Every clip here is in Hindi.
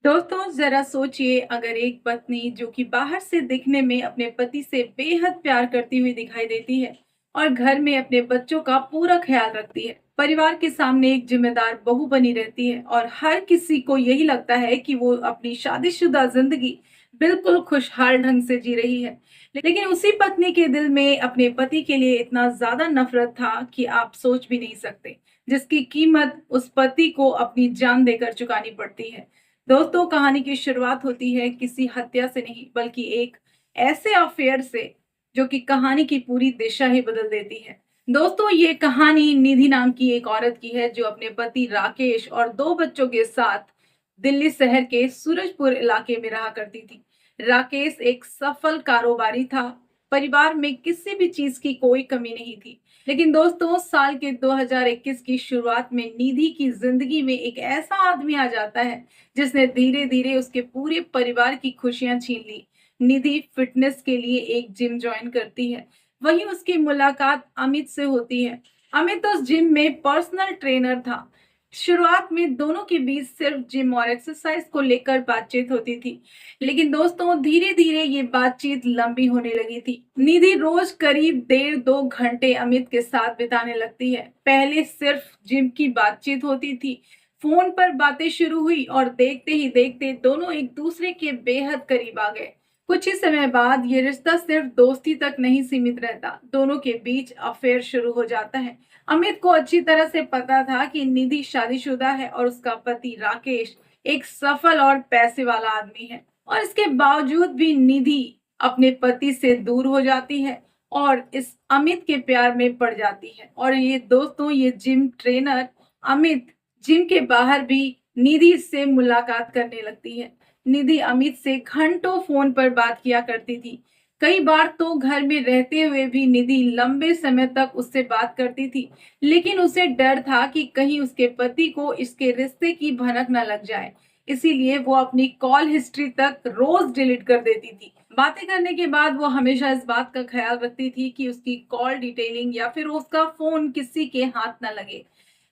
दोस्तों जरा सोचिए, अगर एक पत्नी जो कि बाहर से दिखने में अपने पति से बेहद प्यार करती हुई दिखाई देती है और घर में अपने बच्चों का पूरा ख्याल रखती है, परिवार के सामने एक जिम्मेदार बहू बनी रहती है और हर किसी को यही लगता है कि वो अपनी शादीशुदा जिंदगी बिल्कुल खुशहाल ढंग से जी रही है। लेकिन उसी पत्नी के दिल में अपने पति के लिए इतना ज्यादा नफरत था कि आप सोच भी नहीं सकते, जिसकी कीमत उस पति को अपनी जान देकर चुकानी पड़ती है। दोस्तों, कहानी की शुरुआत होती है किसी हत्या से नहीं, बल्कि एक ऐसे अफेयर से जो कि कहानी की पूरी दिशा ही बदल देती है। दोस्तों, ये कहानी निधि नाम की एक औरत की है जो अपने पति राकेश और दो बच्चों के साथ दिल्ली शहर के सूरजपुर इलाके में रहा करती थी। राकेश एक सफल कारोबारी था। परिवार में किसी भी चीज की कोई कमी नहीं थी। लेकिन दोस्तों, साल के 2021 की शुरुआत में निधि की जिंदगी में एक ऐसा आदमी आ जाता है जिसने धीरे धीरे उसके पूरे परिवार की खुशियां छीन ली। निधि फिटनेस के लिए एक जिम ज्वाइन करती है। वहीं उसकी मुलाकात अमित से होती है। अमित उस जिम में पर्सनल ट्रेनर था। शुरुआत में दोनों के बीच सिर्फ जिम और एक्सरसाइज को लेकर बातचीत होती थी, लेकिन दोस्तों धीरे धीरे ये बातचीत लंबी होने लगी थी। निधि रोज करीब 1.5-2 घंटे अमित के साथ बिताने लगती है। पहले सिर्फ जिम की बातचीत होती थी, फोन पर बातें शुरू हुई और देखते ही देखते दोनों एक दूसरे के बेहद करीब आ गए। कुछ ही समय बाद ये रिश्ता सिर्फ दोस्ती तक नहीं सीमित रहता, दोनों के बीच अफेयर शुरू हो जाता है। अमित को अच्छी तरह से पता था कि निधि शादीशुदा है और उसका पति राकेश एक सफल और पैसे वाला आदमी है, और इसके बावजूद भी निधि अपने पति से दूर हो जाती है और इस अमित के प्यार में पड़ जाती है। और ये दोस्तों, ये जिम ट्रेनर अमित जिम के बाहर भी निधि से मुलाकात करने लगती है। निधि अमित से घंटों फोन पर बात किया करती थी। कई बार तो घर में रहते हुए भी निधि लंबे समय तक उससे बात करती थी, लेकिन उसे डर था कि कहीं उसके पति को इसके रिश्ते की भनक न लग जाए। इसीलिए वो अपनी कॉल हिस्ट्री तक रोज डिलीट कर देती थी। बातें करने के बाद वो हमेशा इस बात का ख्याल रखती थी कि उसकी कॉल डिटेलिंग या फिर उसका फोन किसी के हाथ न लगे।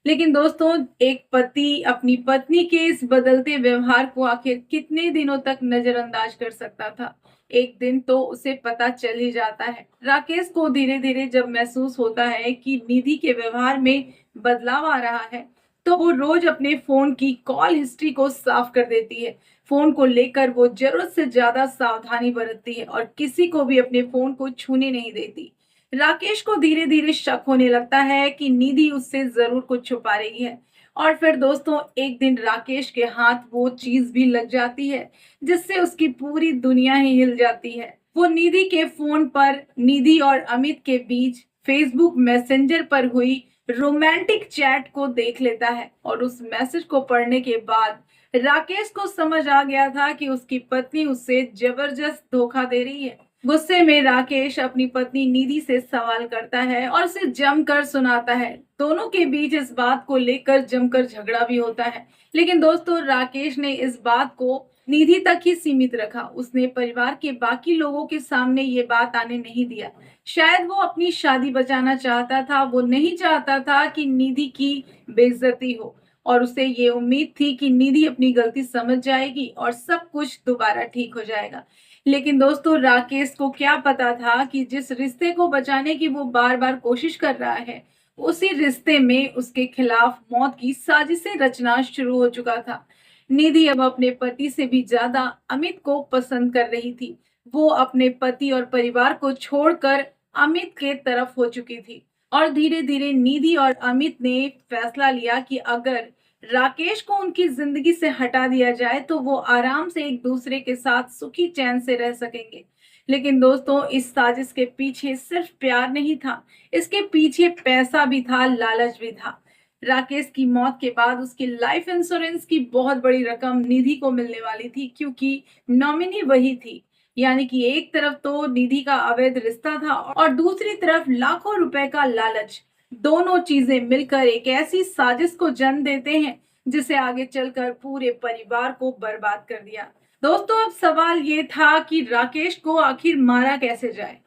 लेकिन दोस्तों, एक पति अपनी पत्नी के इस बदलते व्यवहार को आखिर कितने दिनों तक नजरअंदाज कर सकता था। एक दिन तो उसे पता चल ही जाता है। राकेश को धीरे धीरे जब महसूस होता है कि निधि के व्यवहार में बदलाव आ रहा है, तो वो रोज अपने फोन की कॉल हिस्ट्री को साफ कर देती है। फोन को लेकर वो जरूरत से ज्यादा सावधानी बरतती है और किसी को भी अपने फोन को छूने नहीं देती। राकेश को धीरे धीरे शक होने लगता है कि निधि उससे जरूर कुछ छुपा रही है। और फिर दोस्तों, एक दिन राकेश के हाथ वो चीज भी लग जाती है जिससे उसकी पूरी दुनिया ही हिल जाती है। वो निधि के फोन पर निधि और अमित के बीच फेसबुक मैसेंजर पर हुई रोमांटिक चैट को देख लेता है, और उस मैसेज को पढ़ने के बाद राकेश को समझ आ गया था कि उसकी पत्नी उससे जबरदस्त धोखा दे रही है। गुस्से में राकेश अपनी पत्नी निधि से सवाल करता है और उसे जमकर सुनाता है। दोनों के बीच इस बात को लेकर जमकर झगड़ा भी होता है। लेकिन दोस्तों, राकेश ने इस बात को निधि तक ही सीमित रखा। उसने परिवार के बाकी लोगों के सामने ये बात आने नहीं दिया। शायद वो अपनी शादी बचाना चाहता था। वो नहीं चाहता था कि निधि की बेइज्जती हो, और उसे ये उम्मीद थी कि निधि अपनी गलती समझ जाएगी और सब कुछ दोबारा ठीक हो जाएगा। लेकिन दोस्तों, राकेश को क्या पता था कि जिस रिश्ते को बचाने की वो बार बार कोशिश कर रहा है, उसी रिश्ते में उसके खिलाफ मौत की साजिशें रचना शुरू हो चुका था। निधि अब अपने पति से भी ज्यादा अमित को पसंद कर रही थी। वो अपने पति और परिवार को छोड़कर अमित के तरफ हो चुकी थी। और धीरे धीरे निधि और अमित ने फैसला लिया कि अगर राकेश को उनकी जिंदगी से हटा दिया जाए तो वो आराम से एक दूसरे के साथ सुखी चैन से रह सकेंगे। लेकिन दोस्तों, इस साजिश के पीछे सिर्फ प्यार नहीं था, इसके पीछे पैसा भी था, लालच भी था। राकेश की मौत के बाद उसकी लाइफ इंश्योरेंस की बहुत बड़ी रकम निधि को मिलने वाली थी, क्योंकि नॉमिनी वही थी। यानी कि एक तरफ तो निधि का अवैध रिश्ता था और दूसरी तरफ लाखों रुपए का लालच। दोनों चीजें मिलकर एक ऐसी साजिश को जन्म देते हैं जिसे आगे चलकर पूरे परिवार को बर्बाद कर दिया। दोस्तों, अब सवाल ये था कि राकेश को आखिर मारा कैसे जाए।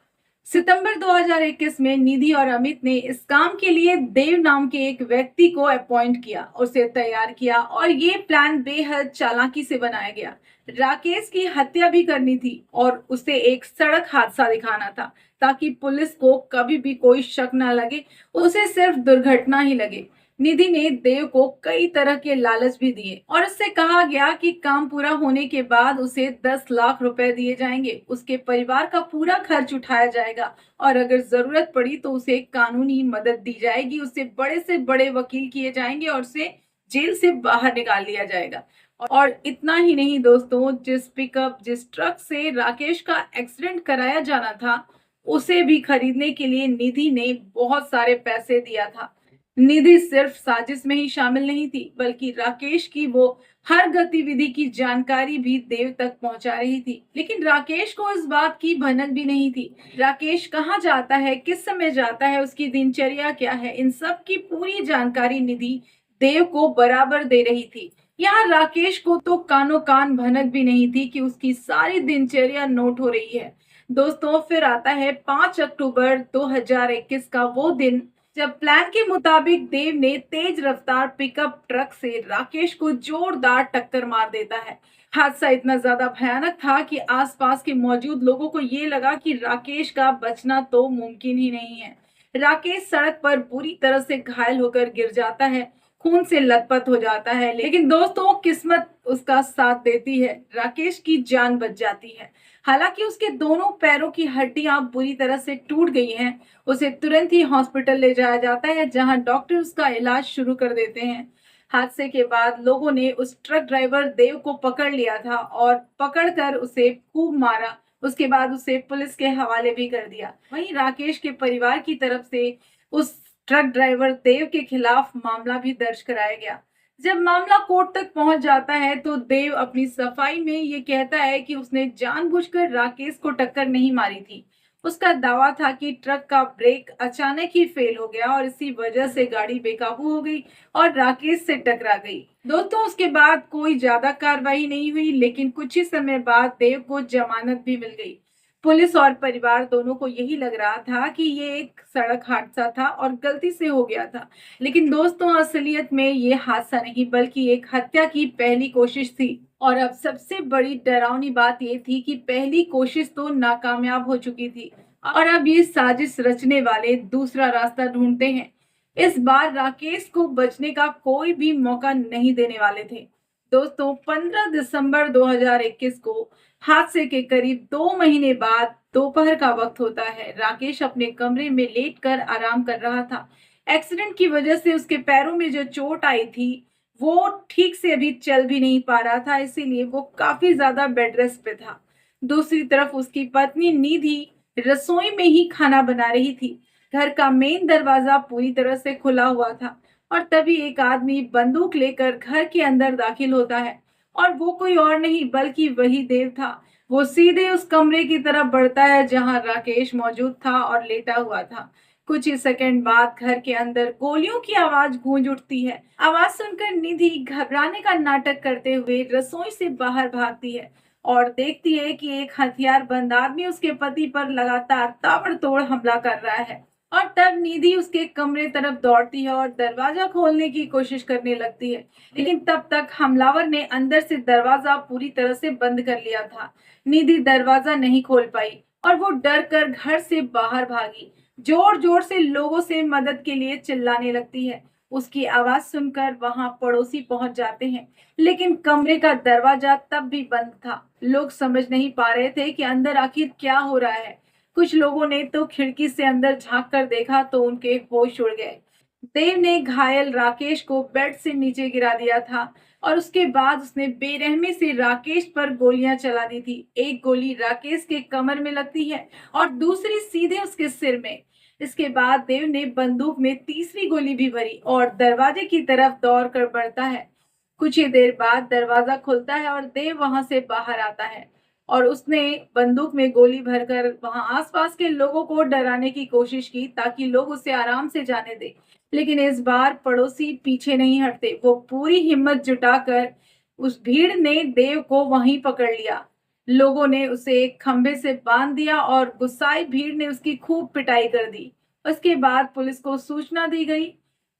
सितंबर 2021 में निधि और अमित ने इस काम के लिए देव नाम के एक व्यक्ति को अपॉइंट किया, उसे तैयार किया और ये प्लान बेहद चालाकी से बनाया गया। राकेश की हत्या भी करनी थी और उसे एक सड़क हादसा दिखाना था ताकि पुलिस को कभी भी कोई शक ना लगे, उसे सिर्फ दुर्घटना ही लगे। निधि ने देव को कई तरह के लालच भी दिए और उससे कहा गया कि काम पूरा होने के बाद उसे 10 लाख रुपए दिए जाएंगे, उसके परिवार का पूरा खर्च उठाया जाएगा और अगर जरूरत पड़ी तो उसे कानूनी मदद दी जाएगी, उससे बड़े से बड़े वकील किए जाएंगे और उसे जेल से बाहर निकाल लिया जाएगा। और इतना ही नहीं दोस्तों, जिस ट्रक से राकेश का एक्सीडेंट कराया जाना था, उसे भी खरीदने के लिए निधि ने बहुत सारे पैसे दिया था। निधि सिर्फ साजिश में ही शामिल नहीं थी, बल्कि राकेश की वो हर गतिविधि की जानकारी भी देव तक पहुंचा रही थी। लेकिन राकेश को इस बात की भनक भी नहीं थी। राकेश कहाँ जाता है, किस समय जाता है, उसकी दिनचर्या क्या है, इन सब की पूरी जानकारी निधि देव को बराबर दे रही थी। यहाँ राकेश को तो कानो कान भनक भी नहीं थी कि उसकी सारी दिनचर्या नोट हो रही है। दोस्तों, फिर आता है 5 अक्टूबर 2021 का वो दिन जब प्लान के मुताबिक देव ने तेज रफ्तार पिकअप ट्रक से राकेश को जोरदार टक्कर मार देता है। हादसा इतना ज्यादा भयानक था कि आसपास के मौजूद लोगों को ये लगा कि राकेश का बचना तो मुमकिन ही नहीं है। राकेश सड़क पर बुरी तरह से घायल होकर गिर जाता है, खून से लथपथ हो जाता है, लेकिन दोस्तों किस्मत उसका साथ देती है, राकेश की जान बच जाती है। हालांकि उसके दोनों पैरों की हड्डियां बुरी तरह से टूट गई हैं। उसे तुरंत ही हॉस्पिटल ले जाया जाता है, जहां डॉक्टर उसका इलाज शुरू कर देते हैं। हादसे के बाद लोगों ने उस ट्रक ड्राइवर देव को पकड़ लिया था और पकड़कर उसे खूब मारा। उसके बाद उसे पुलिस के हवाले भी कर दिया। वहीं राकेश के परिवार की तरफ से उस ट्रक ड्राइवर देव के खिलाफ मामला भी दर्ज कराया गया। जब मामला कोर्ट तक पहुंच जाता है तो देव अपनी सफाई में ये कहता है कि उसने जानबूझकर राकेश को टक्कर नहीं मारी थी। उसका दावा था कि ट्रक का ब्रेक अचानक ही फेल हो गया और इसी वजह से गाड़ी बेकाबू हो गई और राकेश से टकरा गई। दोस्तों, उसके बाद कोई ज्यादा कार्रवाई नहीं हुई, लेकिन कुछ ही समय बाद देव को जमानत भी मिल गई। पुलिस और परिवार दोनों को यही लग रहा था कि ये एक सड़क हादसा था और गलती से हो गया था। लेकिन दोस्तों, असलियत में ये हादसा नहीं बल्कि एक हत्या की पहली कोशिश थी। और अब सबसे बड़ी डरावनी बात ये थी कि पहली कोशिश तो नाकामयाब हो चुकी थी और अब ये साजिश रचने वाले दूसरा रास्ता ढूंढते हैं। इस बार राकेश को बचने का कोई भी मौका नहीं देने वाले थे। दोस्तों, 15 दिसंबर 2021 को हादसे के करीब 2 महीने बाद दोपहर का वक्त होता है। राकेश अपने कमरे में लेटकर आराम कर रहा था। एक्सीडेंट की वजह से उसके पैरों में जो चोट आई थी, वो ठीक से अभी चल भी नहीं पा रहा था, इसीलिए वो काफी ज्यादा बेड रेस्ट पे था। दूसरी तरफ उसकी पत्नी निधि रसोई में ही खाना बना रही थी। घर का मेन दरवाजा पूरी तरह से खुला हुआ था और तभी एक आदमी बंदूक लेकर घर के अंदर दाखिल होता है और वो कोई और नहीं बल्कि वही देव था। वो सीधे उस कमरे की तरफ बढ़ता है जहां राकेश मौजूद था और लेटा हुआ था। कुछ ही सेकंड बाद घर के अंदर गोलियों की आवाज गूंज उठती है। आवाज सुनकर निधि घबराने का नाटक करते हुए रसोई से बाहर भागती है और देखती है कि एक हथियारबंद आदमी उसके पति पर लगातार ताबड़तोड़ हमला कर रहा है। और तब निधि उसके कमरे तरफ दौड़ती है और दरवाजा खोलने की कोशिश करने लगती है, लेकिन तब तक हमलावर ने अंदर से दरवाजा पूरी तरह से बंद कर लिया था। निधि दरवाजा नहीं खोल पाई और वो डर कर घर से बाहर भागी। जोर जोर से लोगों से मदद के लिए चिल्लाने लगती है। उसकी आवाज सुनकर वहां पड़ोसी पहुंच जाते हैं, लेकिन कमरे का दरवाजा तब भी बंद था। लोग समझ नहीं पा रहे थे कि अंदर आखिर क्या हो रहा है। कुछ लोगों ने तो खिड़की से अंदर झांक कर देखा तो उनके होश उड़ गए। देव ने घायल राकेश को बेड से नीचे गिरा दिया था और उसके बाद उसने बेरहमी से राकेश पर गोलियां चला दी थी। एक गोली राकेश के कमर में लगती है और दूसरी सीधे उसके सिर में। इसके बाद देव ने बंदूक में तीसरी गोली भी भरी और दरवाजे की तरफ दौड़ कर बढ़ता है। कुछ ही देर बाद दरवाजा खुलता है और देव वहां से बाहर आता है और उसने बंदूक में गोली भरकर वहां आसपास के लोगों को डराने की कोशिश की ताकि लोग उसे आराम से जाने दें। लेकिन इस बार पड़ोसी पीछे नहीं हटते। वो पूरी हिम्मत जुटाकर उस भीड़ ने देव को वहीं पकड़ लिया। लोगों ने उसे एक खंभे से बांध दिया और गुस्साई भीड़ ने उसकी खूब पिटाई कर दी। उसके बाद पुलिस को सूचना दी गई।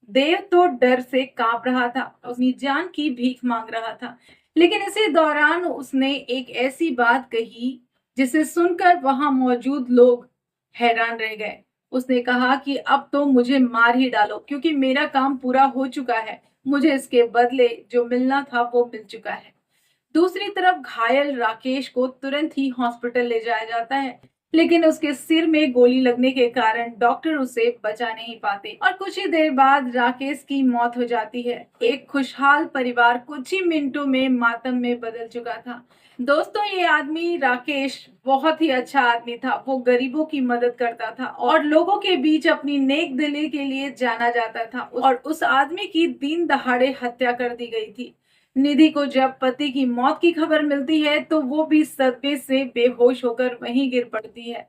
देव तो डर से कांप रहा था, अपनी जान की भीख मांग रहा था। लेकिन इसी दौरान उसने एक ऐसी बात कही जिसे सुनकर वहां मौजूद लोग हैरान रह गए। उसने कहा कि अब तो मुझे मार ही डालो, क्योंकि मेरा काम पूरा हो चुका है। मुझे इसके बदले जो मिलना था वो मिल चुका है। दूसरी तरफ घायल राकेश को तुरंत ही हॉस्पिटल ले जाया जाता है, लेकिन उसके सिर में गोली लगने के कारण डॉक्टर उसे बचा नहीं पाते और कुछ ही देर बाद राकेश की मौत हो जाती है। एक खुशहाल परिवार कुछ ही मिनटों में मातम में बदल चुका था। दोस्तों, ये आदमी राकेश बहुत ही अच्छा आदमी था। वो गरीबों की मदद करता था और लोगों के बीच अपनी नेक दिली के लिए जाना जाता था, और उस आदमी की दिन दहाड़े हत्या कर दी गई थी। निधि को जब पति की मौत की खबर मिलती है तो वो भी सदमे से बेहोश होकर वहीं गिर पड़ती है,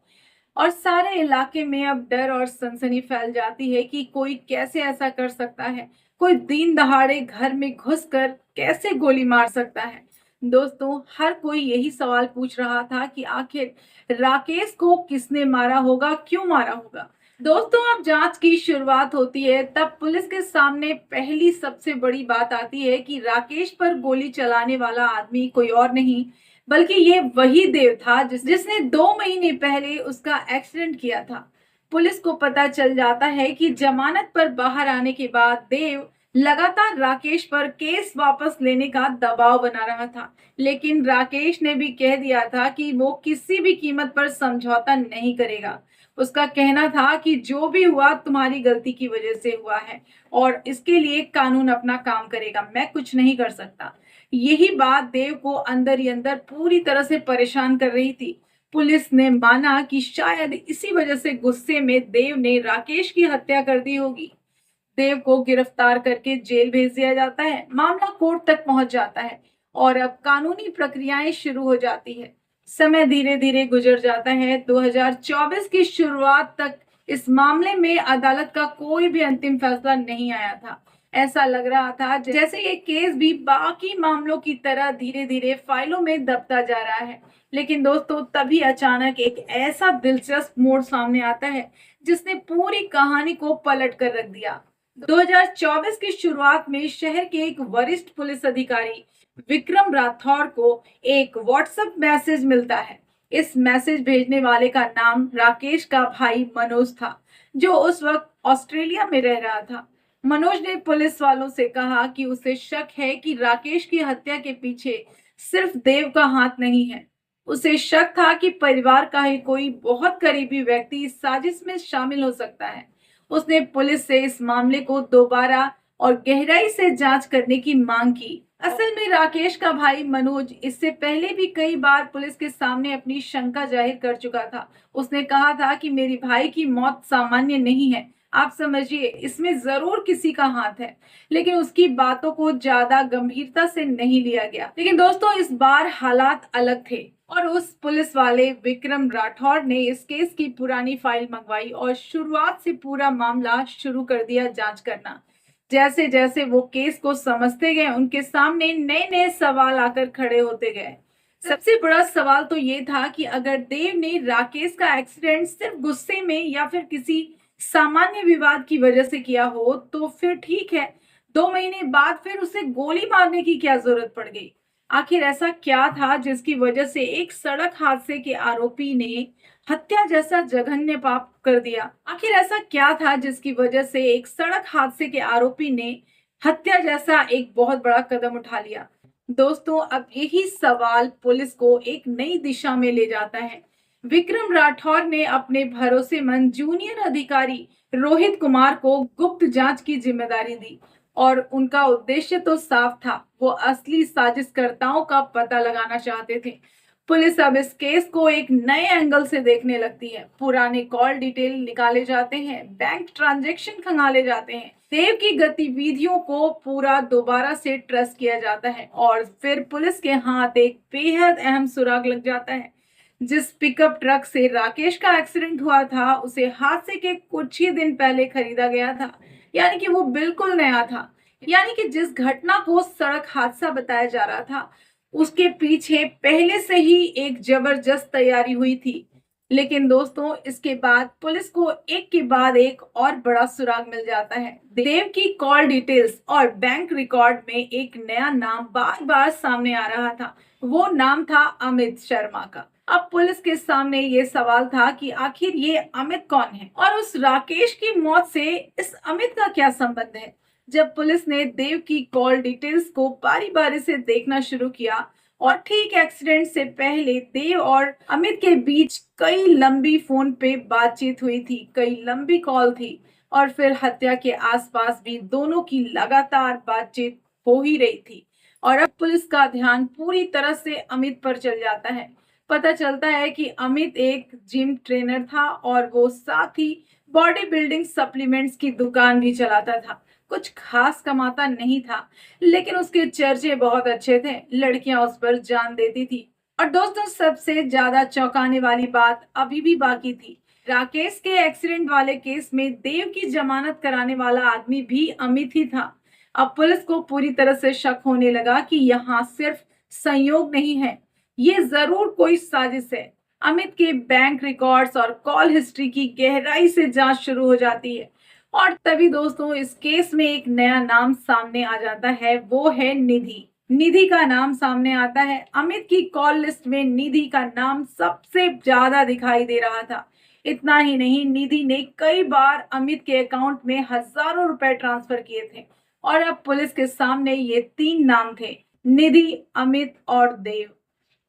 और सारे इलाके में अब डर और सनसनी फैल जाती है कि कोई कैसे ऐसा कर सकता है। कोई दिन दहाड़े घर में घुसकर कैसे गोली मार सकता है। दोस्तों, हर कोई यही सवाल पूछ रहा था कि आखिर राकेश को किसने मारा होगा, क्यों मारा होगा। दोस्तों, अब जांच की शुरुआत होती है। तब पुलिस के सामने पहली सबसे बड़ी बात आती है कि राकेश पर गोली चलाने वाला आदमी कोई और नहीं, बल्कि ये वही देव था जिसने 2 महीने पहले उसका एक्सीडेंट किया था। पुलिस को पता चल जाता है कि जमानत पर बाहर आने के बाद देव लगातार राकेश पर केस वापस लेने का दबाव बना रहा था, लेकिन राकेश ने भी कह दिया था कि वो किसी भी कीमत पर समझौता नहीं करेगा। उसका कहना था कि जो भी हुआ तुम्हारी गलती की वजह से हुआ है, और इसके लिए कानून अपना काम करेगा, मैं कुछ नहीं कर सकता। यही बात देव को अंदर ही अंदर पूरी तरह से परेशान कर रही थी। पुलिस ने माना कि शायद इसी वजह से गुस्से में देव ने राकेश की हत्या कर दी होगी। देव को गिरफ्तार करके जेल भेज दिया जाता है। मामला कोर्ट तक पहुंच जाता है और अब कानूनी प्रक्रियाएं शुरू हो जाती है। समय धीरे धीरे गुजर जाता है। 2024 की शुरुआत तक इस मामले में अदालत का कोई भी अंतिम फैसला नहीं आया था। ऐसा लग रहा था जैसे ये केस भी बाकी मामलों की तरह धीरे धीरे फाइलों में दबता जा रहा है। लेकिन दोस्तों, तभी अचानक एक ऐसा दिलचस्प मोड़ सामने आता है जिसने पूरी कहानी को पलट कर रख दिया। 2024 की शुरुआत में शहर के एक वरिष्ठ पुलिस अधिकारी विक्रम राठौर को एक व्हाट्सएप मैसेज मिलता है। इस मैसेज भेजने वाले का नाम राकेश का भाई मनोज था, जो उस वक्त ऑस्ट्रेलिया में रह रहा था। मनोज ने पुलिस वालों से कहा कि उसे शक है कि राकेश की हत्या के पीछे सिर्फ देव का हाथ नहीं है। उसे शक था कि परिवार का ही कोई बहुत करीबी व्यक्ति इस साजिश में शामिल हो सकता है। उसने पुलिस से इस मामले को दोबारा और गहराई से जांच करने की मांग की। असल में राकेश का भाई मनोज इससे पहले भी कई बार पुलिस के सामने अपनी शंका जाहिर कर चुका था। उसने कहा था कि मेरे भाई की मौत सामान्य नहीं है, आप समझिए, इसमें जरूर किसी का हाथ है। लेकिन उसकी बातों को ज्यादा गंभीरता से नहीं लिया गया। लेकिन दोस्तों, इस बार हालात अलग थे और उस पुलिस वाले विक्रम राठौर ने इस केस की पुरानी फाइल मंगवाई और शुरुआत से पूरा मामला शुरू कर दिया जांच करना। जैसे जैसे वो केस को समझते गए, उनके सामने नए नए सवाल आकर खड़े होते गए। सबसे बड़ा सवाल तो ये था कि अगर देव ने राकेश का एक्सीडेंट सिर्फ गुस्से में या फिर किसी सामान्य विवाद की वजह से किया हो तो फिर ठीक है, 2 महीने बाद फिर उसे गोली मारने की क्या जरूरत पड़ गई। आखिर ऐसा क्या था जिसकी वजह से एक सड़क हादसे के आरोपी ने हत्या जैसा जघन्य पाप कर दिया। आखिर ऐसा क्या था जिसकी वजह से एक सड़क हादसे के आरोपी ने हत्या जैसा एक बहुत बड़ा कदम उठा लिया। दोस्तों, अब यही सवाल पुलिस को एक नई दिशा में ले जाता है। विक्रम राठौर ने अपने भरोसेमंद जूनियर अधिकारी रोहित कुमार को गुप्त जांच की जिम्मेदारी दी, और उनका उद्देश्य तो साफ था, वो असली साजिशकर्ताओं का पता लगाना चाहते थे। पुलिस अब इस केस को एक नए एंगल से देखने लगती है। पुराने कॉल डिटेल निकाले जाते हैं, बैंक ट्रांजैक्शन खंगाले जाते हैं, देव की गतिविधियों को पूरा दोबारा से ट्रेस किया जाता है, और फिर पुलिस के हाथ एक बेहद अहम सुराग लग जाता है। जिस पिकअप ट्रक से राकेश का एक्सीडेंट हुआ था उसे हादसे के कुछ ही दिन पहले खरीदा गया था, यानी कि वो बिल्कुल नया था। यानी कि जिस घटना को सड़क हादसा बताया जा रहा था उसके पीछे पहले से ही एक जबरदस्त तैयारी हुई थी। लेकिन दोस्तों, इसके बाद पुलिस को एक के बाद एक और बड़ा सुराग मिल जाता है। देव की कॉल डिटेल्स और बैंक रिकॉर्ड में एक नया नाम बार बार सामने आ रहा था। वो नाम था अमित शर्मा का। अब पुलिस के सामने ये सवाल था कि आखिर ये अमित कौन है और उस राकेश की मौत से इस अमित का क्या संबंध है। जब पुलिस ने देव की कॉल डिटेल्स को बारी बारी से देखना शुरू किया और ठीक एक्सीडेंट से पहले देव और अमित के बीच कई लंबी फोन पे बातचीत हुई थी, कई लंबी कॉल थी और फिर हत्या के आसपास भी दोनों की लगातार बातचीत हो ही रही थी। और अब पुलिस का ध्यान पूरी तरह से अमित पर चल जाता है। पता चलता है कि अमित एक जिम ट्रेनर था और वो साथ ही बॉडी बिल्डिंग सप्लीमेंट्स की दुकान भी चलाता था। कुछ खास कमाता नहीं था, लेकिन उसके चर्चे बहुत अच्छे थे। लड़कियां उस पर जान देती थी। और दोस्तों, सबसे ज्यादा चौंकाने वाली बात अभी भी बाकी थी। राकेश के एक्सीडेंट वाले केस में देव की जमानत कराने वाला आदमी भी अमित ही था। अब पुलिस को पूरी तरह से शक होने लगा कि यहाँ सिर्फ संयोग नहीं है, ये जरूर कोई साजिश है। अमित के बैंक रिकॉर्ड्स और कॉल हिस्ट्री की गहराई से जांच शुरू हो जाती है। और तभी दोस्तों, इस केस में एक नया नाम सामने आ जाता है, वो है निधि। निधि का नाम सामने आता है। अमित की कॉल लिस्ट में निधि का नाम सबसे ज्यादा दिखाई दे रहा था। इतना ही नहीं, निधि ने कई बार अमित के अकाउंट में हजारों रुपए ट्रांसफर किए थे। और अब पुलिस के सामने ये तीन नाम थे, निधि, अमित और देव।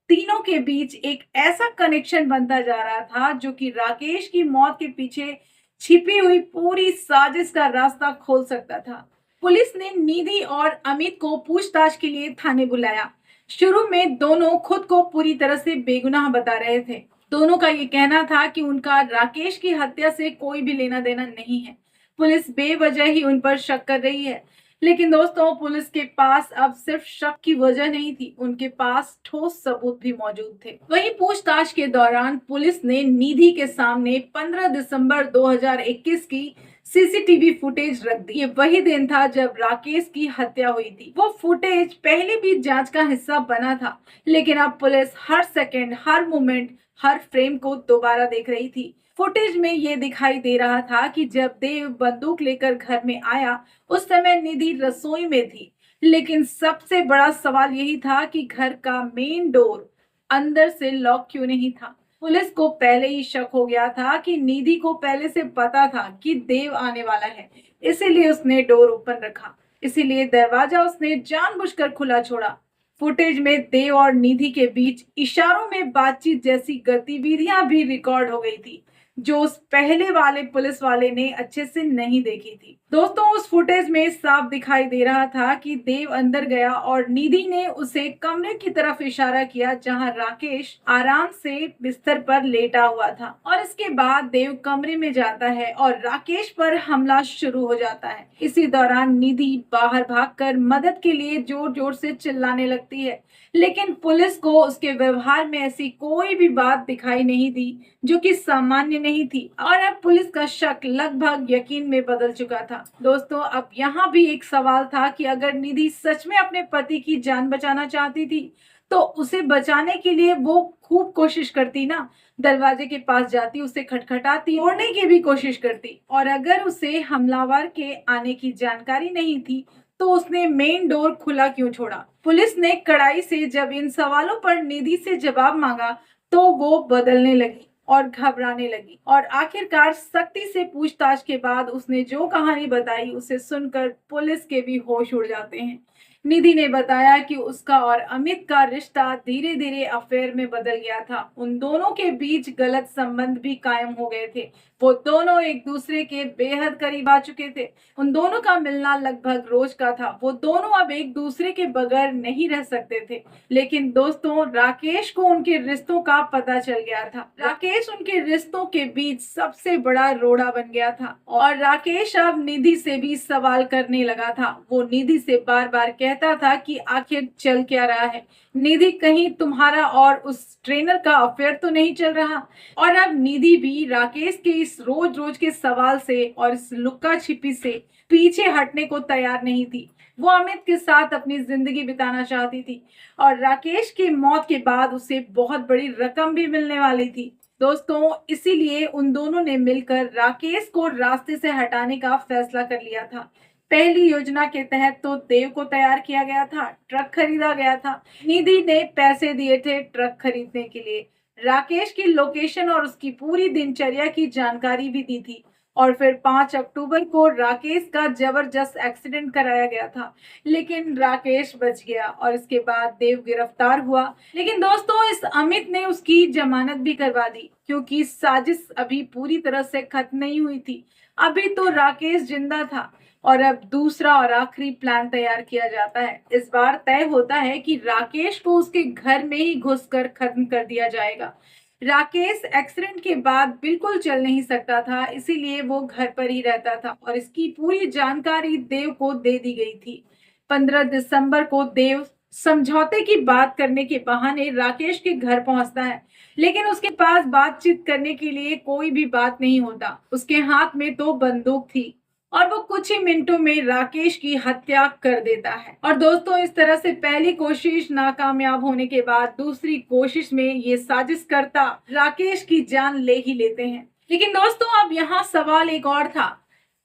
तीनों के बीच एक ऐसा कनेक्शन बनता जा रहा था जो कि राकेश की मौत के पीछे छिपी हुई पूरी साजिश का रास्ता खोल सकता था। पुलिस ने निधि और अमित को पूछताछ के लिए थाने बुलाया। शुरू में दोनों खुद को पूरी तरह से बेगुनाह बता रहे थे। दोनों का ये कहना था कि उनका राकेश की हत्या से कोई भी लेना देना नहीं है। पुलिस बेवजह ही उन पर शक कर रही है। लेकिन दोस्तों, पुलिस के पास अब सिर्फ शक की वजह नहीं थी, उनके पास ठोस सबूत भी मौजूद थे। वहीं पूछताछ के दौरान पुलिस ने निधि के सामने 15 दिसंबर 2021 की सीसीटीवी फुटेज रख दी। ये वही दिन था जब राकेश की हत्या हुई थी। वो फुटेज पहले भी जांच का हिस्सा बना था, लेकिन अब पुलिस हर सेकंड, हर मोमेंट, हर फ्रेम को दोबारा देख रही थी। फुटेज में ये दिखाई दे रहा था कि जब देव बंदूक लेकर घर में आया, उस समय निधि रसोई में थी। लेकिन सबसे बड़ा सवाल यही था कि घर का मेन डोर अंदर से लॉक क्यों नहीं था। पुलिस को पहले ही शक हो गया था कि निधि को पहले से पता था कि देव आने वाला है, इसीलिए उसने डोर ओपन रखा, इसीलिए दरवाजा उसने जानबूझकर खुला छोड़ा। फुटेज में देव और निधि के बीच इशारों में बातचीत जैसी गतिविधियां भी रिकॉर्ड हो गई थी, जो उस पहले वाले पुलिस वाले ने अच्छे से नहीं देखी थी। दोस्तों, उस फुटेज में साफ दिखाई दे रहा था कि देव अंदर गया और निधि ने उसे कमरे की तरफ इशारा किया जहां राकेश आराम से बिस्तर पर लेटा हुआ था। और इसके बाद देव कमरे में जाता है और राकेश पर हमला शुरू हो जाता है। इसी दौरान निधि बाहर भागकर मदद के लिए जोर जोर से चिल्लाने लगती है, लेकिन पुलिस को उसके व्यवहार में ऐसी कोई भी बात दिखाई नहीं दी जो कि सामान्य नहीं थी। और अब पुलिस का शक लगभग यकीन में बदल चुका था। दोस्तों, अब यहाँ भी एक सवाल था कि अगर निधि सच में अपने पति की जान बचाना चाहती थी, तो उसे बचाने के लिए वो खूब कोशिश करती ना। दरवाजे के पास जाती, उसे खटखटाती, तोड़ने की भी कोशिश करती। और अगर उसे हमलावर के आने की जानकारी नहीं थी, तो उसने मेन डोर खुला क्यों छोड़ा। पुलिस ने कड़ाई से जब इन सवालों पर निधि से जवाब मांगा, तो वो बदलने लगी और घबराने लगी। और आखिरकार सख्ती से पूछताछ के बाद उसने जो कहानी बताई, उसे सुनकर पुलिस के भी होश उड़ जाते हैं। निधि ने बताया कि उसका और अमित का रिश्ता धीरे धीरे अफेयर में बदल गया था। उन दोनों के बीच गलत संबंध भी कायम हो गए थे। वो दोनों एक दूसरे के बेहद करीब आ चुके थे। उन दोनों का मिलना लगभग रोज का था। वो दोनों अब एक दूसरे के बगैर नहीं रह सकते थे। लेकिन दोस्तों, राकेश को उनके रिश्तों का पता चल गया था। राकेश उनके रिश्तों के बीच सबसे बड़ा रोड़ा बन गया था। और राकेश अब निधि से भी सवाल करने लगा था। वो निधि से बार बार कह कहता था कि आखिर चल क्या रहा है, निधि कहीं तुम्हारा और उस ट्रेनर का अफेयर तो नहीं चल रहा। और अब निधि भी राकेश के इस रोज रोज के सवाल से और इस लुक्का छिपी से पीछे हटने को तैयार नहीं थी। वो अमित के साथ अपनी जिंदगी बिताना चाहती थी और राकेश की मौत के बाद उसे बहुत बड़ी रकम भी मिलने वाली थी। दोस्तों, इसीलिए उन दोनों ने मिलकर राकेश को रास्ते से हटाने का फैसला कर लिया था। पहली योजना के तहत तो देव को तैयार किया गया था, ट्रक खरीदा गया था। निधि ने पैसे दिए थे ट्रक खरीदने के लिए। राकेश की लोकेशन और उसकी पूरी दिनचर्या की जानकारी भी दी थी। और फिर 5 अक्टूबर को राकेश का जबरदस्त एक्सीडेंट कराया गया था, लेकिन राकेश बच गया और इसके बाद देव गिरफ्तार हुआ। लेकिन दोस्तों, इस अमित ने उसकी जमानत भी करवा दी, क्योंकि साजिश अभी पूरी तरह से खत्म नहीं हुई थी। अभी तो राकेश जिंदा था और अब दूसरा और आखिरी प्लान तैयार किया जाता है। इस बार तय होता है कि राकेश को उसके घर में ही घुसकर खत्म कर दिया जाएगा। राकेश एक्सीडेंट के बाद बिल्कुल चल नहीं सकता था, इसीलिए वो घर पर ही रहता था और इसकी पूरी जानकारी देव को दे दी गई थी। 15 दिसंबर को देव समझौते की बात करने के बहाने राकेश के घर पहुंचता है, लेकिन उसके पास बातचीत करने के लिए कोई भी बात नहीं होता। उसके हाथ में तो बंदूक थी और वो कुछ ही मिनटों में राकेश की हत्या कर देता है। और दोस्तों, इस तरह से पहली कोशिश नाकामयाब होने के बाद दूसरी कोशिश में ये साजिशकर्ता राकेश की जान ले ही लेते हैं। लेकिन दोस्तों, अब यहाँ सवाल एक और था।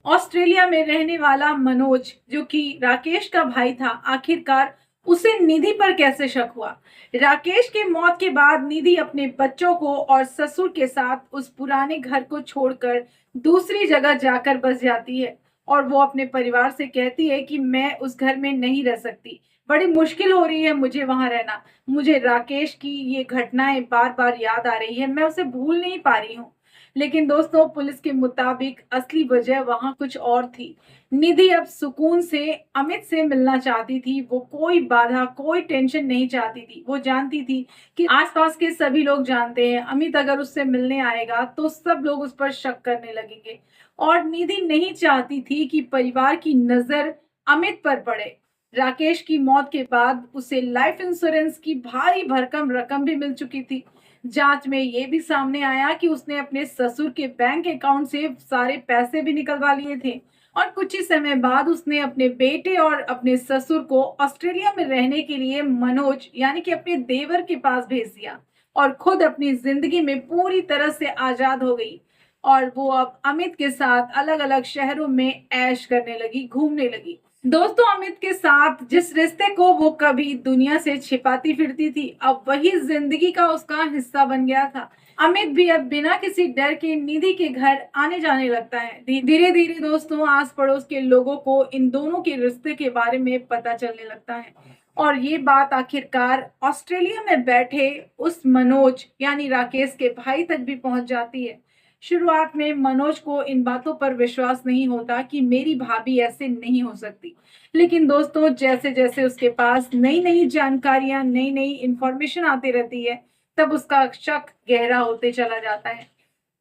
ऑस्ट्रेलिया में रहने वाला मनोज, जो कि राकेश का भाई था, आखिरकार उसे निधि पर कैसे शक हुआ? राकेश की मौत के बाद निधि अपने बच्चों को और ससुर के साथ उस पुराने घर को छोड़कर दूसरी जगह जाकर बस जाती है और वो अपने परिवार से कहती है कि मैं उस घर में नहीं रह सकती, बड़ी मुश्किल हो रही है मुझे वहां रहना। मुझे राकेश की ये घटनाएं बार बार याद आ रही है, मैं उसे भूल नहीं पा रही हूँ। लेकिन दोस्तों, पुलिस के मुताबिक असली वजह वहां कुछ और थी। निधि अब सुकून से अमित से मिलना चाहती थी। वो कोई बाधा, कोई टेंशन नहीं चाहती थी। वो जानती थी कि आसपास के सभी लोग जानते हैं, अमित अगर उससे मिलने आएगा तो सब लोग उस पर शक करने लगेंगे। और निधि नहीं चाहती थी कि परिवार की नजर अमित पर पड़े। राकेश की मौत के बाद उसे लाइफ इंश्योरेंस की भारी भरकम रकम भी मिल चुकी थी। जांच में ये भी सामने आया कि उसने अपने ससुर के बैंक अकाउंट से सारे पैसे भी निकलवा लिए थे और कुछ ही समय बाद उसने अपने बेटे और अपने ससुर को ऑस्ट्रेलिया में रहने के लिए मनोज यानी कि अपने देवर के पास भेज दिया और खुद अपनी जिंदगी में पूरी तरह से आजाद हो गई। और वो अब अमित के साथ अलग अलग शहरों में ऐश करने लगी, घूमने लगी। दोस्तों, अमित के साथ जिस रिश्ते को वो कभी दुनिया से छिपाती फिरती थी, अब वही जिंदगी का उसका हिस्सा बन गया था। अमित भी अब बिना किसी डर के निधि के घर आने जाने लगता है। धीरे धीरे दोस्तों, आस पड़ोस के लोगों को इन दोनों के रिश्ते के बारे में पता चलने लगता है और ये बात आखिरकार ऑस्ट्रेलिया में बैठे उस मनोज यानी राकेश के भाई तक भी पहुंच जाती है। शुरुआत में मनोज को इन बातों पर विश्वास नहीं होता कि मेरी भाभी ऐसे नहीं हो सकती। लेकिन दोस्तों, जैसे जैसे उसके पास नई नई जानकारियां, नई नई इंफॉर्मेशन आती रहती है, तब उसका शक गहरा होते चला जाता है।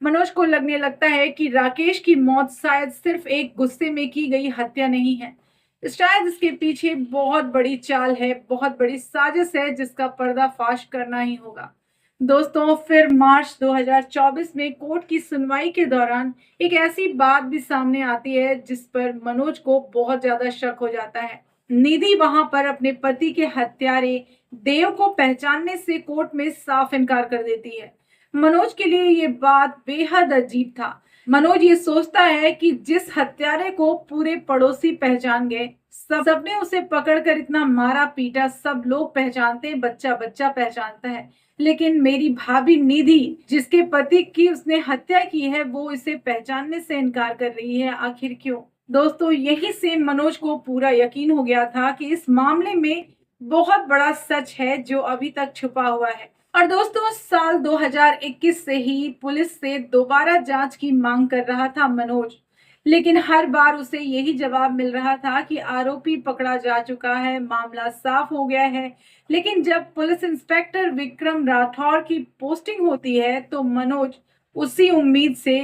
मनोज को लगने लगता है कि राकेश की मौत शायद सिर्फ एक गुस्से में की गई हत्या नहीं है। शायद इसके पीछे बहुत बड़ी चाल है, बहुत बड़ी साजिश है, जिसका पर्दाफाश करना ही होगा। दोस्तों, फिर मार्च 2024 में कोर्ट की सुनवाई के दौरान एक ऐसी बात भी सामने आती है जिस पर मनोज को बहुत ज्यादा शक हो जाता है। निधि वहां पर अपने पति के हत्यारे देव को पहचानने से कोर्ट में साफ इनकार कर देती है। मनोज के लिए ये बात बेहद अजीब था। मनोज ये सोचता है कि जिस हत्यारे को पूरे पड़ोसी पहचान गए, सबने उसे पकड़कर इतना मारा पीटा, सब लोग पहचानते हैं, बच्चा बच्चा पहचानता है, लेकिन मेरी भाभी निधि, जिसके पति की उसने हत्या की है, वो इसे पहचानने से इनकार कर रही है। आखिर क्यों? दोस्तों, यही से मनोज को पूरा यकीन हो गया था कि इस मामले में बहुत बड़ा सच है जो अभी तक छुपा हुआ है। और दोस्तों, साल 2021 से ही पुलिस से दोबारा जांच की मांग कर रहा था मनोज, लेकिन हर बार उसे यही जवाब मिल रहा था कि आरोपी पकड़ा जा चुका है, मामला साफ हो गया है। लेकिन जब पुलिस इंस्पेक्टर विक्रम राठौर की पोस्टिंग होती है तो मनोज उसी उम्मीद से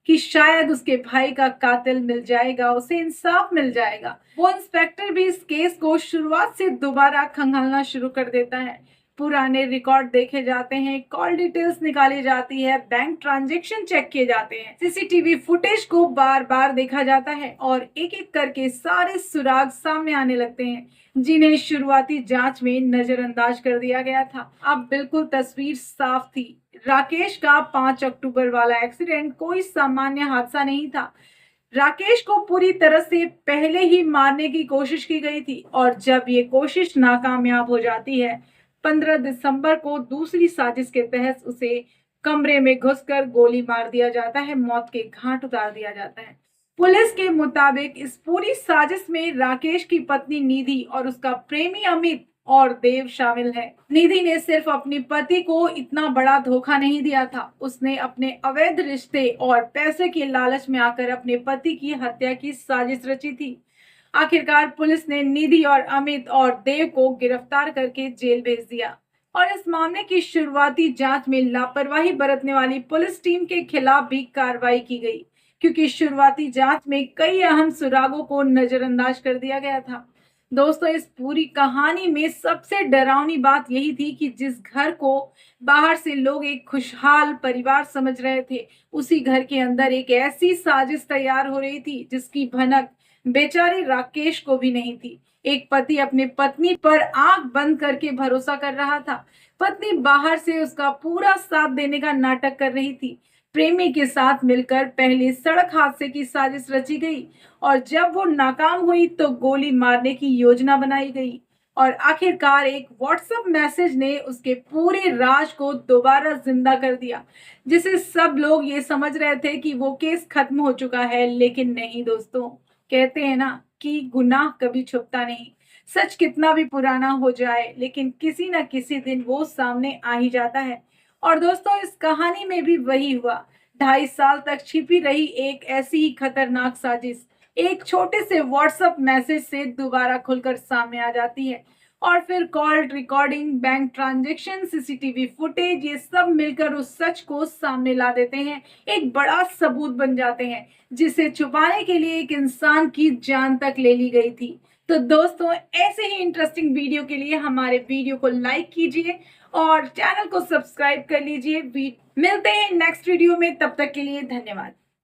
कि शायद उसके भाई का कातिल मिल जाएगा, उसे इंसाफ मिल जाएगा। वो इंस्पेक्टर भी इस केस को शुरुआत से दोबारा खंगालना शुरू कर देता है। पुराने रिकॉर्ड देखे जाते हैं, कॉल डिटेल्स निकाली जाती है, बैंक ट्रांजैक्शन चेक किए जाते हैं, सीसीटीवी फुटेज को बार बार देखा जाता है और एक एक करके सारे सुराग सामने आने लगते हैं जिन्हें शुरुआती जांच में नजरअंदाज कर दिया गया था। अब बिल्कुल तस्वीर साफ थी। राकेश का 5 अक्टूबर वाला एक्सीडेंट कोई सामान्य हादसा नहीं था। राकेश को पूरी तरह से पहले ही मारने की कोशिश की गई थी और जब ये कोशिश नाकामयाब हो जाती है, 15 दिसंबर को दूसरी साजिश के तहत उसे कमरे में घुसकर गोली मार दिया जाता है, मौत के घाट उतार दिया जाता है। पुलिस के मुताबिक इस पूरी साजिश में राकेश की पत्नी निधि और उसका प्रेमी अमित और देव शामिल है। निधि ने सिर्फ अपने पति को इतना बड़ा धोखा नहीं दिया था, उसने अपने अवैध रिश्ते और पैसे के लालच में आकर अपने पति की हत्या की साजिश रची थी। आखिरकार पुलिस ने निधि और अमित और देव को गिरफ्तार करके जेल भेज दिया और इस मामले की शुरुआती जांच में लापरवाही बरतने वाली पुलिस टीम के खिलाफ भी कार्रवाई की गई, क्योंकि शुरुआती जांच में कई अहम सुरागों को नजरअंदाज कर दिया गया था। दोस्तों, इस पूरी कहानी में सबसे डरावनी बात यही थी कि जिस घर को बाहर से लोग एक खुशहाल परिवार समझ रहे थे, उसी घर के अंदर एक ऐसी साजिश तैयार हो रही थी जिसकी भनक बेचारे राकेश को भी नहीं थी। एक पति अपने पत्नी पर आंख बंद करके भरोसा कर रहा था। पत्नी बाहर से उसका पूरा साथ देने का नाटक कर रही थी। प्रेमी के साथ मिलकर पहले सड़क हादसे की साजिश रची गई और जब वो नाकाम हुई तो गोली मारने की योजना बनाई गई और आखिरकार एक व्हाट्सएप मैसेज ने उसके पूरे राज को दोबारा जिंदा कर दिया, जिसे सब लोग ये समझ रहे थे कि वो केस खत्म हो चुका है। लेकिन नहीं दोस्तों, कहते हैं ना कि गुनाह कभी छुपता नहीं। सच कितना भी पुराना हो जाए लेकिन किसी ना किसी दिन वो सामने आ ही जाता है। और दोस्तों, इस कहानी में भी वही हुआ। 2.5 साल तक छिपी रही एक ऐसी ही खतरनाक साजिश एक छोटे से व्हाट्सएप मैसेज से दोबारा खुलकर सामने आ जाती है और फिर call recording, bank transaction, CCTV footage, ये सब मिलकर उस सच को सामने ला देते हैं, एक बड़ा सबूत बन जाते हैं जिसे छुपाने के लिए एक इंसान की जान तक ले ली गई थी। तो दोस्तों, ऐसे ही इंटरेस्टिंग वीडियो के लिए हमारे वीडियो को लाइक कीजिए और चैनल को सब्सक्राइब कर लीजिए। मिलते हैं नेक्स्ट वीडियो में, तब तक के लिए धन्यवाद।